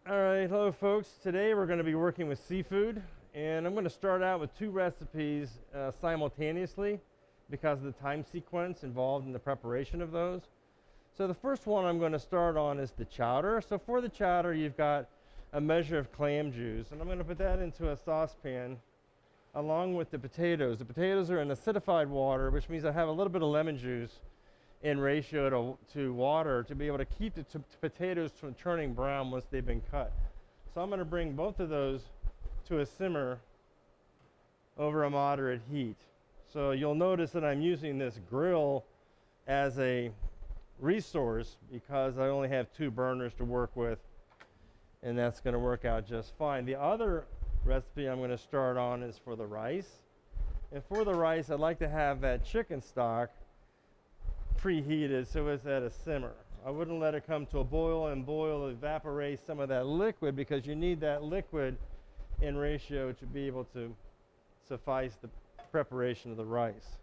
All right, hello folks. Today we're going to be working with seafood, and I'm going to start out with two recipes simultaneously because of the time sequence involved in the preparation of those. So the first one I'm going to start on is the chowder. So for the chowder, you've got a measure of clam juice, and I'm going to put that into a saucepan along with the potatoes. The potatoes are in acidified water, which means I have a little bit of lemon juice in ratio to water to be able to keep the potatoes from turning brown once they've been cut. So I'm going to bring both of those to a simmer over a moderate heat. So you'll notice that I'm using this grill as a resource because I only have two burners to work with, and that's going to work out just fine. The other recipe I'm going to start on is for the rice. And for the rice, I'd like to have that chicken stock preheated so it's at a simmer. I wouldn't let it come to a boil and evaporate some of that liquid, because you need that liquid in ratio to be able to suffice the preparation of the rice.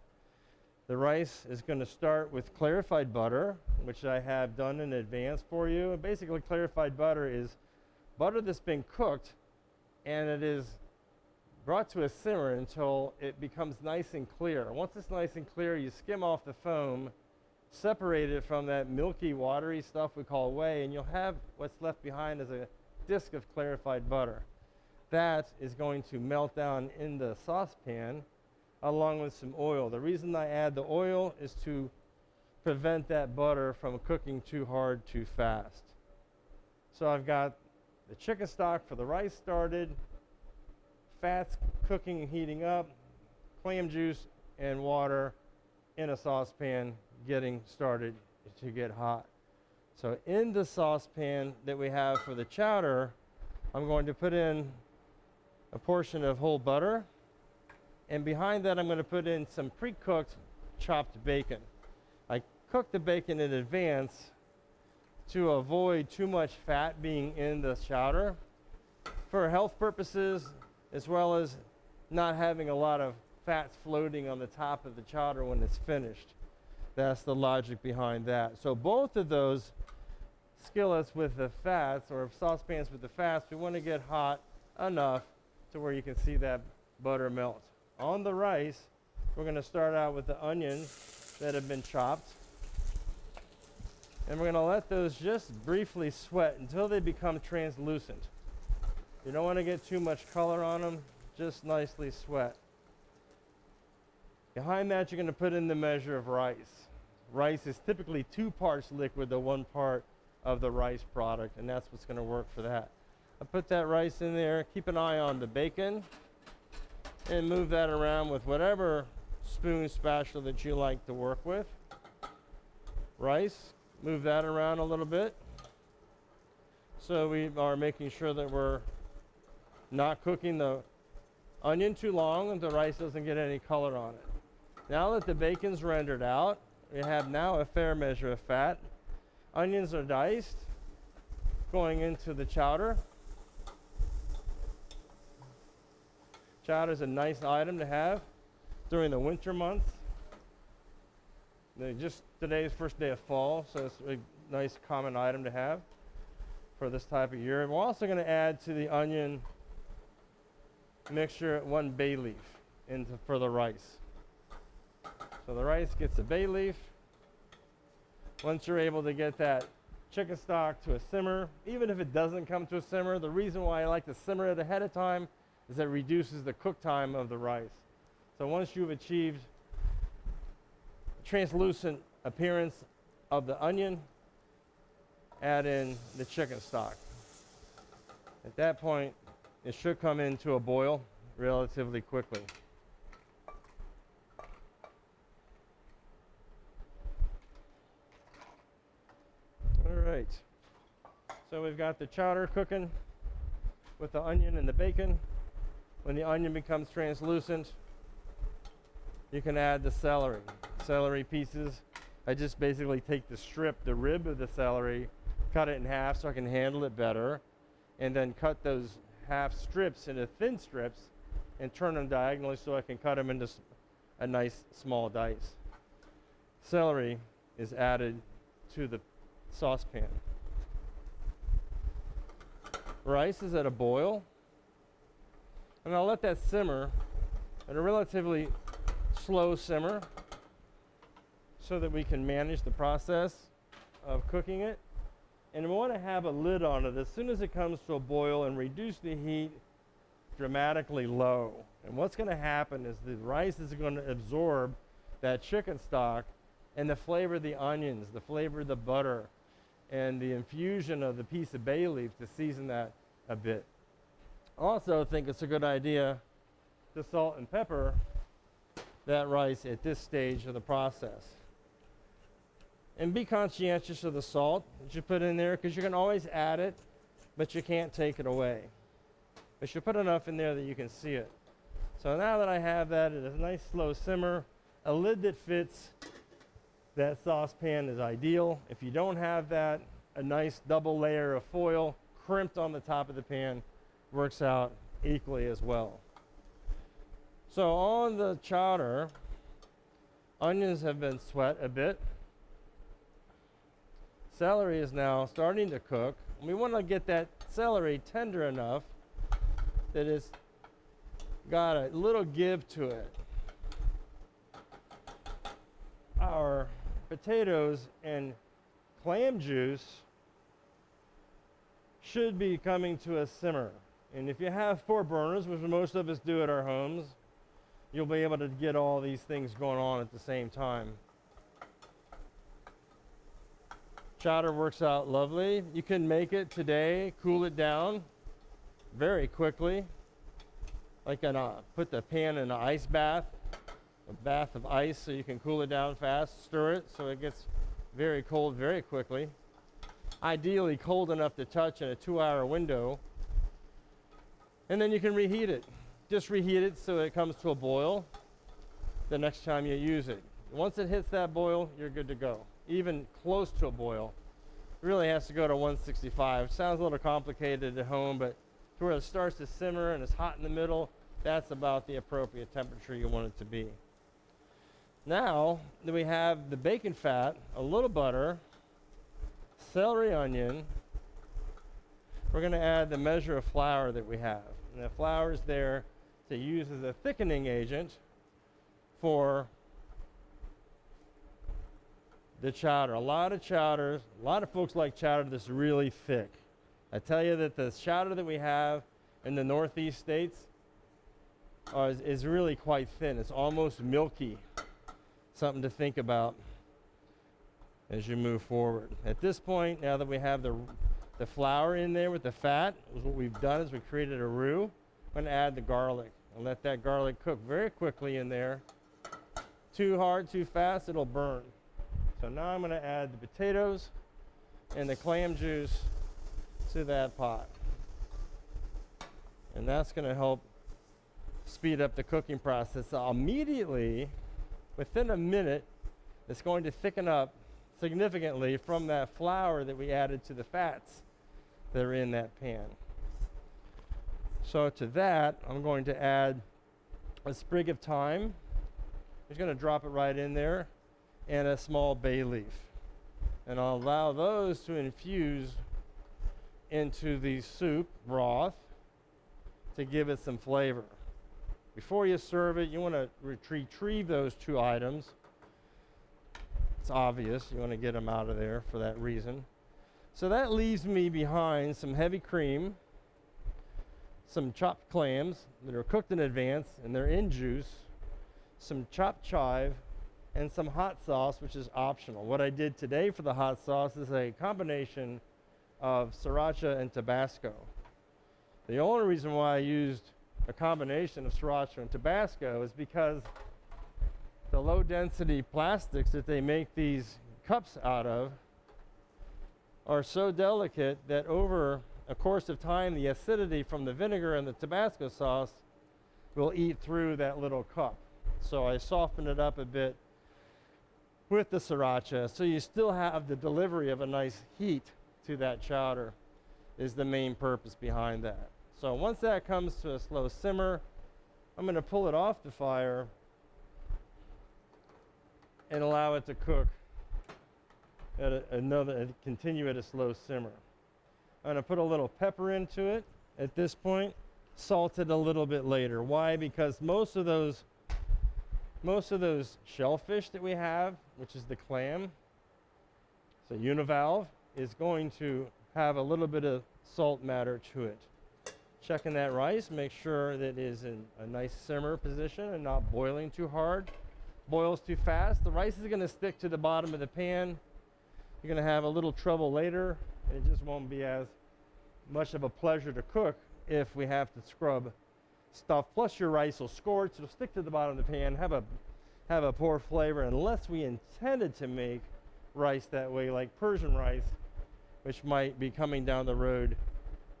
The rice is going to start with clarified butter, which I have done in advance for you. And basically, clarified butter is butter that's been cooked and it is brought to a simmer until it becomes nice and clear. Once it's nice and clear, you skim off the foam, separate it from that milky, watery stuff we call whey, and you'll have what's left behind as a disc of clarified butter. That is going to melt down in the saucepan along with some oil. The reason I add the oil is to prevent that butter from cooking too hard too fast. So I've got the chicken stock for the rice started, fats cooking and heating up, clam juice and water in a saucepan getting started to get hot. So in the saucepan that we have for the chowder, I'm going to put in a portion of whole butter, and behind that I'm going to put in some pre-cooked chopped bacon. I cook the bacon in advance to avoid too much fat being in the chowder for health purposes, as well as not having a lot of fats floating on the top of the chowder when it's finished. That's the logic behind that. So both of those skillets with the fats, or saucepans with the fats, we want to get hot enough to where you can see that butter melt. On the rice, we're going to start out with the onions that have been chopped. And we're going to let those just briefly sweat until they become translucent. You don't want to get too much color on them, just nicely sweat. Behind that, you're going to put in the measure of rice. Rice is typically 2 parts liquid to 1 part of the rice product, and that's what's going to work for that. I put that rice in there. Keep an eye on the bacon and move that around with whatever spoon spatula that you like to work with. Rice, move that around a little bit. So we are making sure that we're not cooking the onion too long and the rice doesn't get any color on it. Now that the bacon's rendered out, we have now a fair measure of fat. Onions are diced, going into the chowder. Chowder is a nice item to have during the winter months. Just today's first day of fall, so it's a nice common item to have for this type of year. And we're also going to add to the onion mixture 1 bay leaf for the rice. So the rice gets a bay leaf. Once you're able to get that chicken stock to a simmer, even if it doesn't come to a simmer, the reason why I like to simmer it ahead of time is that it reduces the cook time of the rice. So once you've achieved translucent appearance of the onion, add in the chicken stock. At that point, it should come into a boil relatively quickly. All right, so we've got the chowder cooking with the onion and the bacon. When the onion becomes translucent, you can add the celery. Celery pieces, I just basically take the rib of the celery, cut it in half so I can handle it better, and then cut those half strips into thin strips and turn them diagonally so I can cut them into a nice small dice. Celery is added to the saucepan. Rice is at a boil, and I'll let that simmer at a relatively slow simmer so that we can manage the process of cooking it. And we want to have a lid on it as soon as it comes to a boil and reduce the heat dramatically low. And what's going to happen is the rice is going to absorb that chicken stock and the flavor of the onions, the flavor of the butter, and the infusion of the piece of bay leaf to season that a bit. I also think it's a good idea to salt and pepper that rice at this stage of the process. And be conscientious of the salt that you put in there, because you can always add it, but you can't take it away. But you put enough in there that you can see it. So now that I have that at a nice slow simmer, a lid that fits that saucepan is ideal. If you don't have that, a nice double layer of foil crimped on the top of the pan works out equally as well. So on the chowder, onions have been sweat a bit. Celery is now starting to cook. We want to get that celery tender enough that it's got a little give to it. Our potatoes and clam juice should be coming to a simmer. And if you have 4 burners, which most of us do at our homes, you'll be able to get all these things going on at the same time. Chowder works out lovely. You can make it today, cool it down very quickly. Like put the pan in an ice bath, a bath of ice, so you can cool it down fast, stir it so it gets very cold very quickly. Ideally cold enough to touch in a 2-hour window. And then you can reheat it. Just reheat it so it comes to a boil the next time you use it. Once it hits that boil, you're good to go. Even close to a boil. It really has to go to 165. Sounds a little complicated at home, but to where it starts to simmer and it's hot in the middle, that's about the appropriate temperature you want it to be. Now that we have the bacon fat, a little butter, celery, onion, we're going to add the measure of flour that we have. And the flour is there to use as a thickening agent for the chowder. A lot of folks like chowder that's really thick. I tell you that the chowder that we have in the Northeast states is really quite thin. It's almost milky. Something to think about as you move forward. At this point, now that we have the flour in there with the fat, what we've done is we created a roux. I'm going to add the garlic and let that garlic cook very quickly in there. Too hard, too fast, it'll burn. So now I'm going to add the potatoes and the clam juice to that pot. And that's going to help speed up the cooking process. So immediately, within a minute, it's going to thicken up significantly from that flour that we added to the fats that are in that pan. So to that, I'm going to add a sprig of thyme. I'm just going to drop it right in there, and a small bay leaf. And I'll allow those to infuse into the soup broth to give it some flavor. Before you serve it, you want to retrieve those 2 items. It's obvious, you want to get them out of there for that reason. So that leaves me behind some heavy cream, some chopped clams that are cooked in advance and they're in juice, some chopped chive, and some hot sauce, which is optional. What I did today for the hot sauce is a combination of sriracha and Tabasco. The only reason why I used a combination of sriracha and Tabasco is because the low density plastics that they make these cups out of are so delicate that over a course of time, the acidity from the vinegar and the Tabasco sauce will eat through that little cup. So I softened it up a bit with the sriracha, so you still have the delivery of a nice heat to that chowder is the main purpose behind that. So once that comes to a slow simmer, I'm going to pull it off the fire and allow it to cook at continue at a slow simmer. I'm gonna put a little pepper into it at this point, salt it a little bit later. Why? Because most of those shellfish that we have, which is the clam, so univalve, is going to have a little bit of salt matter to it. Checking that rice, make sure that it is in a nice simmer position and not boiling too hard. Boils too fast, the rice is gonna stick to the bottom of the pan. You're gonna have a little trouble later. It just won't be as much of a pleasure to cook if we have to scrub stuff. Plus your rice will scorch, it'll stick to the bottom of the pan, have a poor flavor, unless we intended to make rice that way, like Persian rice, which might be coming down the road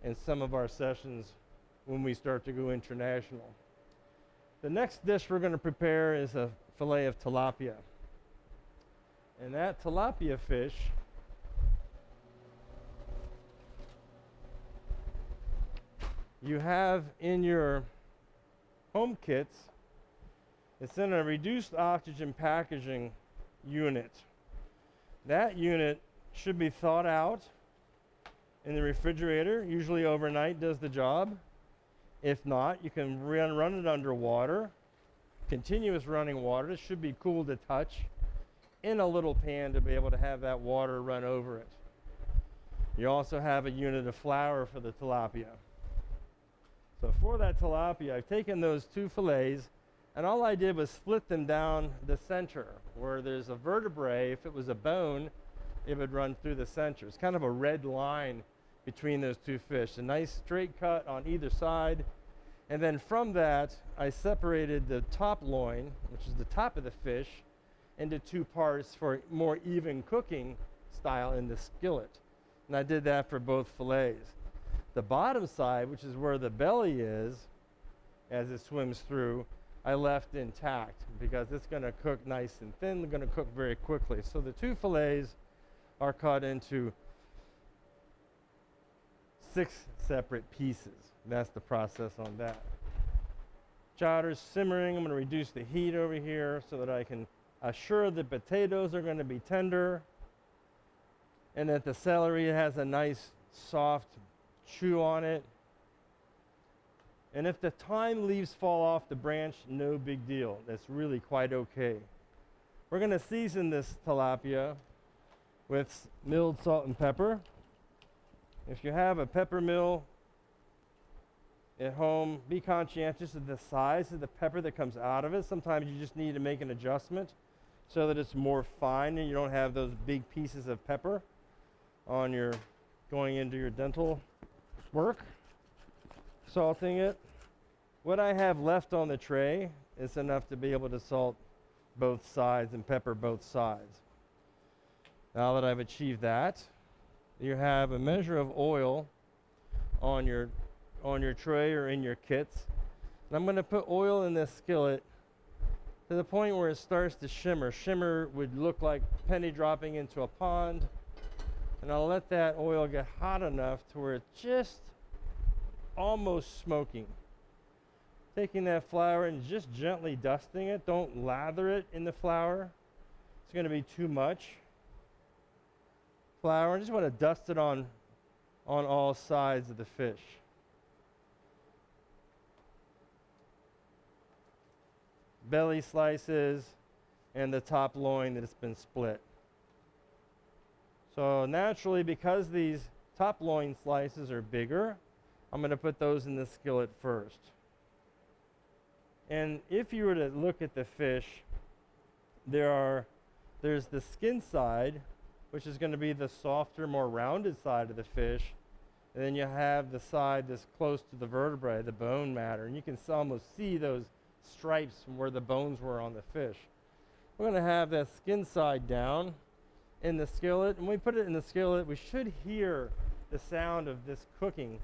in some of our sessions when we start to go international. The next dish we're going to prepare is a fillet of tilapia. And that tilapia fish you have in your home kits. It's in a reduced oxygen packaging unit. That unit should be thawed out in the refrigerator, usually overnight does the job. If not, you can run it under water, continuous running water. It should be cool to touch in a little pan to be able to have that water run over it. You also have a unit of flour for the tilapia. So for that tilapia, I've taken those two fillets, and all I did was split them down the center. Where there's a vertebrae, if it was a bone, it would run through the center. It's kind of a red line between those two fish. A nice straight cut on either side. And then from that, I separated the top loin, which is the top of the fish, into two parts for more even cooking style in the skillet. And I did that for both fillets. The bottom side, which is where the belly is, as it swims through, I left intact because it's going to cook nice and thin. They're going to cook very quickly. So the two fillets are cut into 6 separate pieces. That's the process on that. Chowder's simmering. I'm going to reduce the heat over here so that I can assure the potatoes are going to be tender and that the celery has a nice soft chew on it. And if the thyme leaves fall off the branch, no big deal. That's really quite okay. We're going to season this tilapia with milled salt and pepper. If you have a pepper mill at home, be conscientious of the size of the pepper that comes out of it. Sometimes you just need to make an adjustment so that it's more fine and you don't have those big pieces of pepper on your going into your dental work. Salting it. What I have left on the tray is enough to be able to salt both sides and pepper both sides. Now that I've achieved that, you have a measure of oil on your tray or in your kits. And I'm going to put oil in this skillet to the point where it starts to shimmer. Shimmer would look like penny dropping into a pond. And I'll let that oil get hot enough to where it's just almost smoking. Taking that flour and just gently dusting it. Don't lather it in the flour. It's going to be too much flour. I just want to dust it on all sides of the fish. Belly slices and the top loin that has been split. So naturally, because these top loin slices are bigger, I'm going to put those in the skillet first. And if you were to look at the fish, there's the skin side, which is going to be the softer, more rounded side of the fish. And then you have the side that's close to the vertebrae, the bone matter. And you can almost see those stripes from where the bones were on the fish. We're going to have that skin side down in the skillet. And when we put it in the skillet, we should hear the sound of this cooking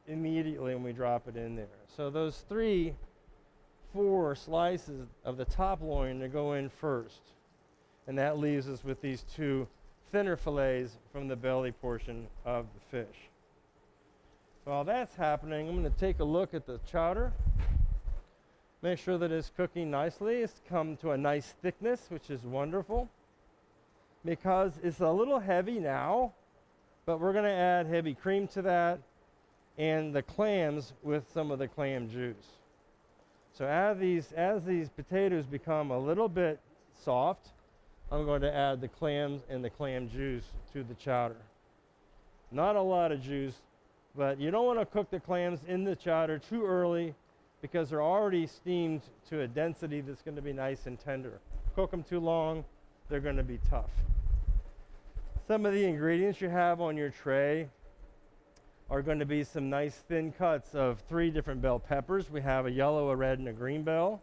immediately when we drop it in there. So those 4 slices of the top loin to go in first. And that leaves us with these 2 thinner fillets from the belly portion of the fish. While that's happening, I'm going to take a look at the chowder. Make sure that it's cooking nicely. It's come to a nice thickness, which is wonderful. Because it's a little heavy now, But we're going to add heavy cream to that and the clams with some of the clam juice. So as these potatoes become a little bit soft, I'm going to add the clams and the clam juice to the chowder. Not a lot of juice, but you don't want to cook the clams in the chowder too early because they're already steamed to a density that's going to be nice and tender. Cook them too long, they're going to be tough. Some of the ingredients you have on your tray are going to be some nice thin cuts of 3 different bell peppers. We have a yellow, a red, and a green bell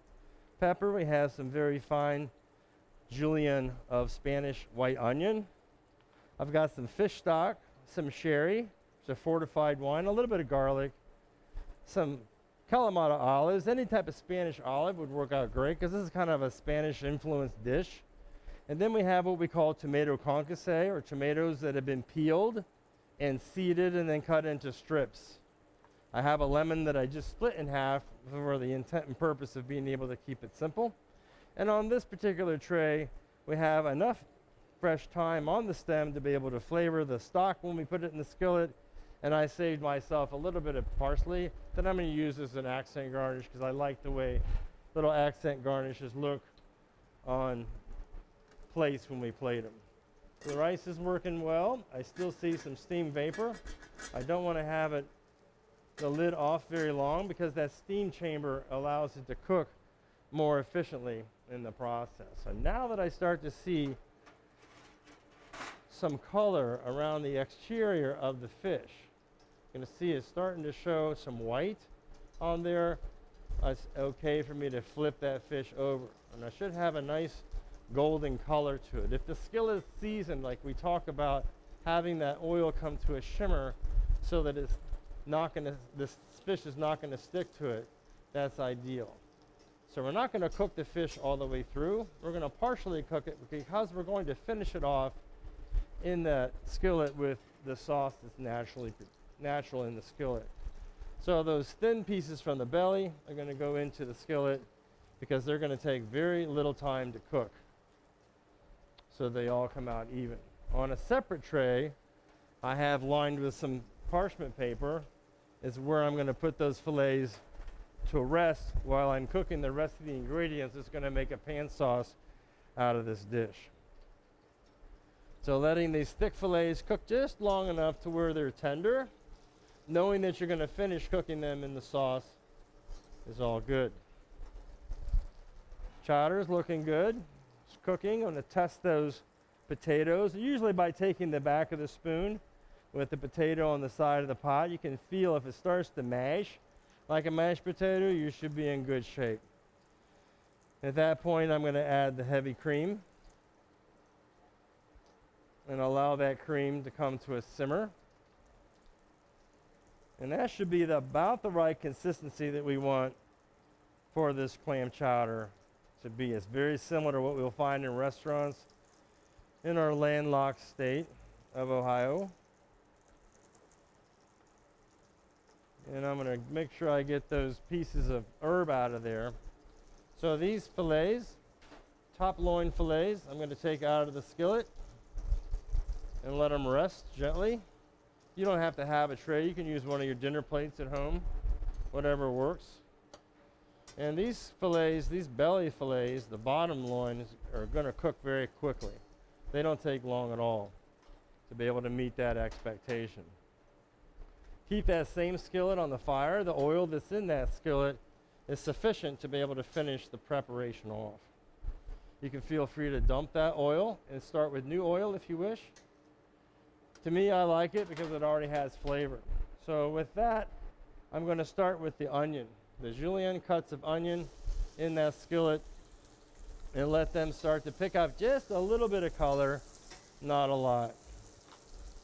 pepper. We have some very fine julienne of Spanish white onion. I've got some fish stock, some sherry, so fortified wine, a little bit of garlic, some Kalamata olives. Any type of Spanish olive would work out great because this is kind of a Spanish influenced dish. And then we have what we call tomato concasse, or tomatoes that have been peeled and seeded and then cut into strips. I have a lemon that I just split in half for the intent and purpose of being able to keep it simple. And on this particular tray, we have enough fresh thyme on the stem to be able to flavor the stock when we put it in the skillet. And I saved myself a little bit of parsley that I'm going to use as an accent garnish because I like the way little accent garnishes look on plates when we plate them. The rice is working well. I still see some steam vapor. I don't want to have the lid off very long because that steam chamber allows it to cook more efficiently in the process. So now that I start to see some color around the exterior of the fish, you're going to see it's starting to show some white on there. It's okay for me to flip that fish over. And I should have a nice golden color to it. If the skillet is seasoned, like we talk about, having that oil come to a shimmer so that it's not going to, this fish is not going to stick to it, that's ideal. So we're not going to cook the fish all the way through. We're going to partially cook it because we're going to finish it off in the skillet with the sauce that's natural in the skillet. So those thin pieces from the belly are going to go into the skillet because they're going to take very little time to cook. So they all come out even. On a separate tray, I have lined with some parchment paper is where I'm going to put those fillets to rest while I'm cooking the rest of the ingredients. It's going to make a pan sauce out of this dish. So letting these thick fillets cook just long enough to where they're tender, knowing that you're going to finish cooking them in the sauce is all good. Chowder's looking good. It's cooking. I'm going to test those potatoes, usually by taking the back of the spoon with the potato on the side of the pot. You can feel if it starts to mash like a mashed potato, you should be in good shape. At that point, I'm going to add the heavy cream and allow that cream to come to a simmer. And that should be about the right consistency that we want for this clam chowder to be. It's very similar to what we'll find in restaurants in our landlocked state of Ohio. And I'm going to make sure I get those pieces of herb out of there. So these fillets, top loin fillets, I'm going to take out of the skillet and let them rest gently. You don't have to have a tray. You can use one of your dinner plates at home, whatever works. And these fillets, these belly fillets, the bottom loins, are going to cook very quickly. They don't take long at all to be able to meet that expectation. Keep that same skillet on the fire. The oil that's in that skillet is sufficient to be able to finish the preparation off. You can feel free to dump that oil and start with new oil if you wish. To me, I like it because it already has flavor. So with that, I'm going to start with the onion. The julienne cuts of onion in that skillet and let them start to pick up just a little bit of color, not a lot.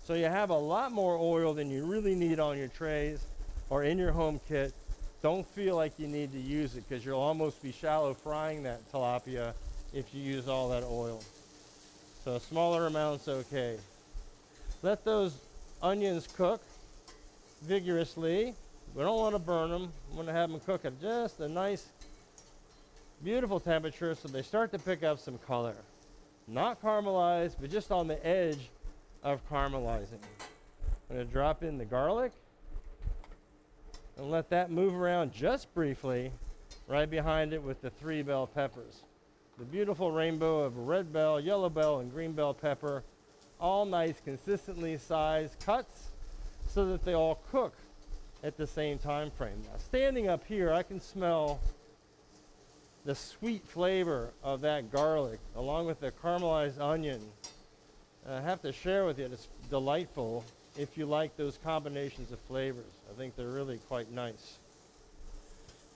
So you have a lot more oil than you really need on your trays or in your home kit. Don't feel like you need to use it because you'll almost be shallow frying that tilapia if you use all that oil. So a smaller amount's okay. Let those onions cook vigorously. We don't want to burn them. We want to have them cook at just a nice, beautiful temperature so they start to pick up some color. Not caramelized, but just on the edge of caramelizing. I'm going to drop in the garlic and let that move around just briefly right behind it with the 3 bell peppers. The beautiful rainbow of red bell, yellow bell, and green bell pepper, all nice, consistently sized cuts so that they all cook at the same time frame. Now, standing up here, I can smell the sweet flavor of that garlic along with the caramelized onion. And I have to share with you, it's delightful if you like those combinations of flavors. I think they're really quite nice.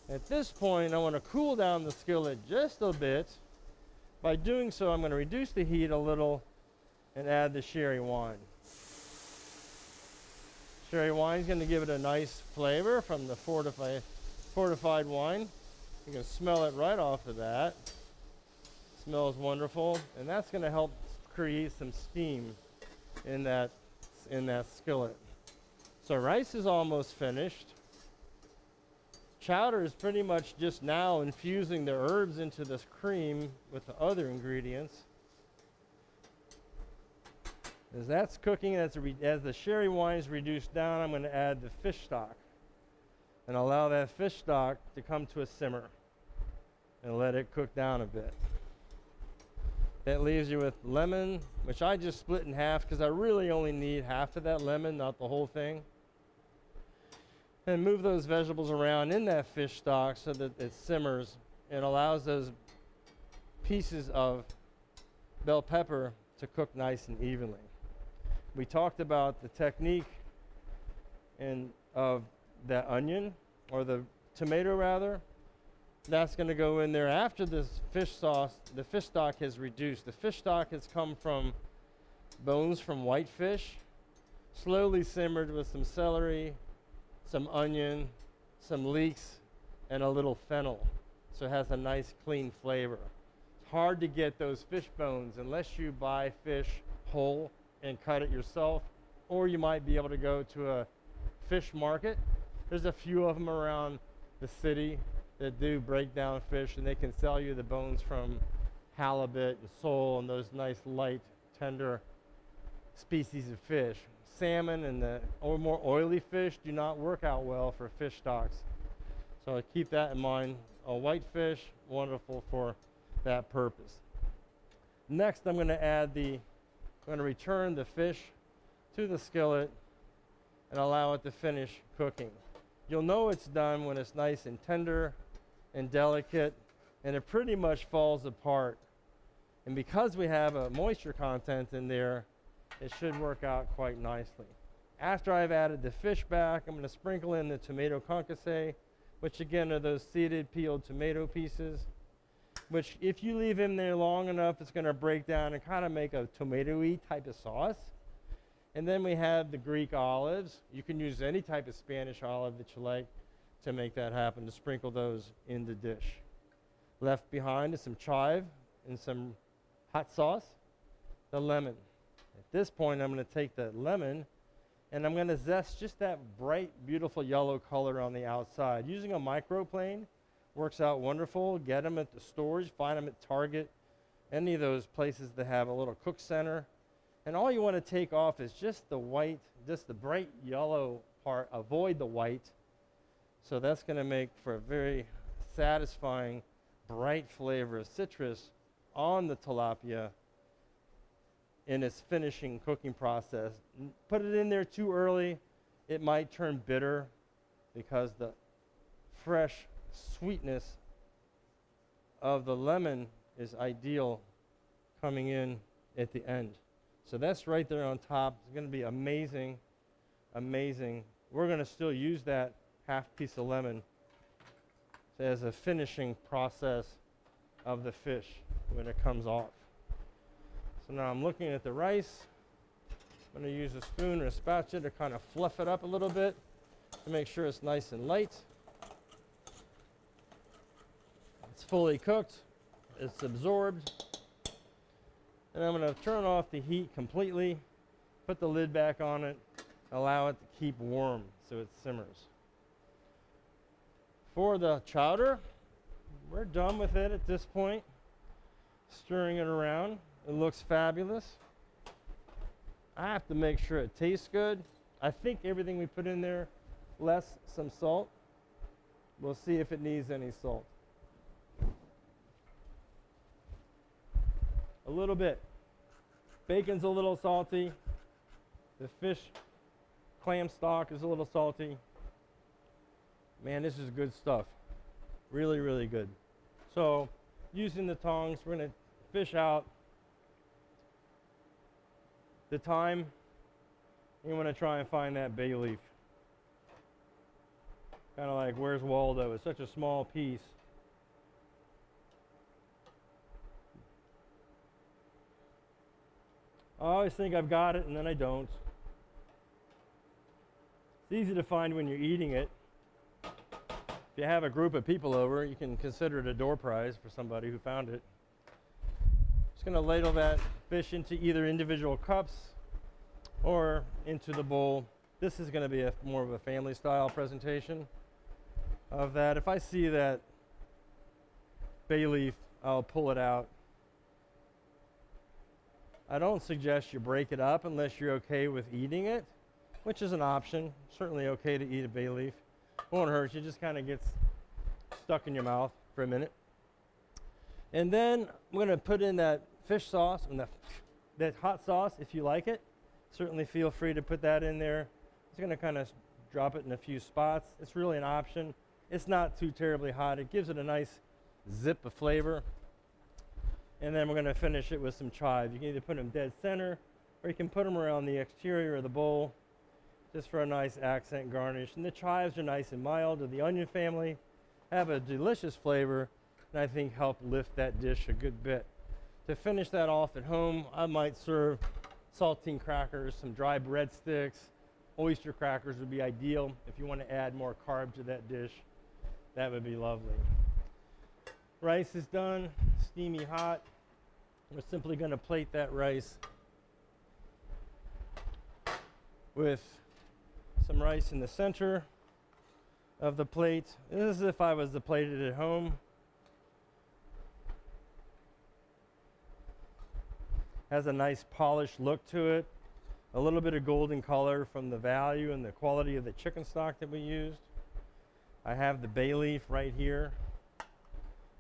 At this point, I want to cool down the skillet just a bit. By doing so, I'm going to reduce the heat a little and add the sherry wine. Sherry wine is going to give it a nice flavor from the fortified wine. You can smell it right off of that. Smells wonderful, and that's going to help create some steam in that skillet. So rice is almost finished. Chowder is pretty much just now infusing the herbs into this cream with the other ingredients. As that's cooking, as the sherry wine is reduced down, I'm going to add the fish stock and allow that fish stock to come to a simmer and let it cook down a bit. That leaves you with lemon, which I just split in half because I really only need half of that lemon, not the whole thing. And move those vegetables around in that fish stock so that it simmers and allows those pieces of bell pepper to cook nice and evenly. We talked about the technique of that onion, or the tomato rather. That's going to go in there after this fish sauce. The fish stock has reduced. The fish stock has come from bones from whitefish, slowly simmered with some celery, some onion, some leeks, and a little fennel. So it has a nice clean flavor. It's hard to get those fish bones unless you buy fish whole and cut it yourself, or you might be able to go to a fish market. There's a few of them around the city that do break down fish, and they can sell you the bones from halibut and sole and those nice light, tender species of fish. Salmon and the more oily fish do not work out well for fish stocks. So keep that in mind. A white fish, wonderful for that purpose. Next, I'm going to return the fish to the skillet and allow it to finish cooking. You'll know it's done when it's nice and tender and delicate, and it pretty much falls apart. And because we have a moisture content in there, it should work out quite nicely. After I've added the fish back, I'm going to sprinkle in the tomato concasse, which again are those seeded peeled tomato pieces, which if you leave in there long enough, it's going to break down and kind of make a tomato-y type of sauce. And then we have the Greek olives. You can use any type of Spanish olive that you like to make that happen, to sprinkle those in the dish. Left behind is some chive and some hot sauce, the lemon. At this point, I'm going to take the lemon and I'm going to zest just that bright, beautiful yellow color on the outside. Using a microplane works out wonderful. Get them at the stores, find them at Target, any of those places that have a little cook center. And all you want to take off is just the white, just the bright yellow part. Avoid the white. So that's going to make for a very satisfying, bright flavor of citrus on the tilapia in its finishing cooking process. Put it in there too early, it might turn bitter because the fresh sweetness of the lemon is ideal coming in at the end. So that's right there on top. It's going to be amazing, amazing. We're going to still use that half piece of lemon as a finishing process of the fish when it comes off. So now I'm looking at the rice. I'm going to use a spoon or a spatula to kind of fluff it up a little bit to make sure it's nice and light. It's fully cooked. It's absorbed. And I'm going to turn off the heat completely, put the lid back on it, allow it to keep warm so it simmers. For the chowder, we're done with it at this point. Stirring it around. It looks fabulous. I have to make sure it tastes good. I think everything we put in there, less some salt. We'll see if it needs any salt. A little bit. Bacon's a little salty. The fish clam stock is a little salty. Man, this is good stuff. Really, really good. So, using the tongs, we're going to fish out the thyme. You want to try and find that bay leaf. Kind of like, where's Waldo? It's such a small piece. I always think I've got it, and then I don't. It's easy to find when you're eating it. If you have a group of people over, you can consider it a door prize for somebody who found it. Just going to ladle that fish into either individual cups or into the bowl. This is going to be more of a family style presentation of that. If I see that bay leaf, I'll pull it out. I don't suggest you break it up unless you're okay with eating it, which is an option. Certainly okay to eat a bay leaf. Won't hurt you, just kind of gets stuck in your mouth for a minute. And then I'm going to put in that fish sauce and that hot sauce if you like it. Certainly feel free to put that in there. It's going to kind of drop it in a few spots. It's really an option. It's not too terribly hot. It gives it a nice zip of flavor. And then we're going to finish it with some chives. You can either put them dead center, or you can put them around the exterior of the bowl, just for a nice accent garnish. And the chives are nice and mild, of the onion family, have a delicious flavor, and I think help lift that dish a good bit. To finish that off at home, I might serve saltine crackers, some dry breadsticks. Oyster crackers would be ideal if you want to add more carb to that dish. That would be lovely. Rice is done, steamy hot. We're simply going to plate that rice with some rice in the center of the plate. This is if I was to plate it at home. Has a nice polished look to it. A little bit of golden color from the value and the quality of the chicken stock that we used. I have the bay leaf right here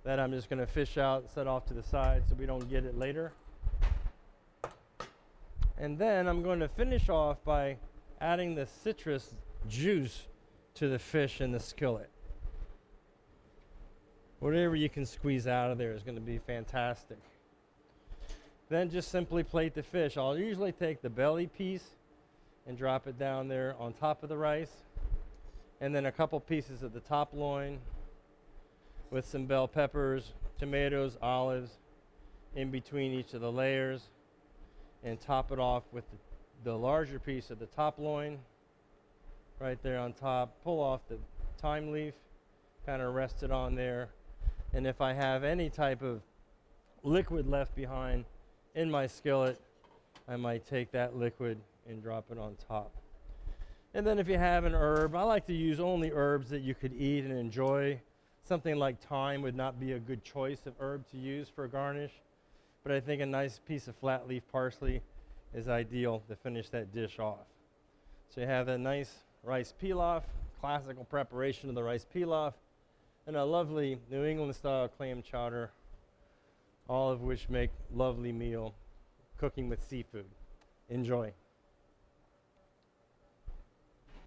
that I'm just going to fish out and set off to the side so we don't get it later. And then I'm going to finish off by adding the citrus juice to the fish in the skillet. Whatever you can squeeze out of there is going to be fantastic. Then just simply plate the fish. I'll usually take the belly piece and drop it down there on top of the rice, and then a couple pieces of the top loin with some bell peppers, tomatoes, olives in between each of the layers, and top it off with the larger piece of the top loin right there on top. Pull off the thyme leaf, kind of rest it on there, and if I have any type of liquid left behind in my skillet, I might take that liquid and drop it on top. And then if you have an herb, I like to use only herbs that you could eat and enjoy. Something like thyme would not be a good choice of herb to use for a garnish, but I think a nice piece of flat leaf parsley is ideal to finish that dish off. So you have a nice rice pilaf, classical preparation of the rice pilaf, and a lovely New England style clam chowder, all of which make lovely meal cooking with seafood. Enjoy.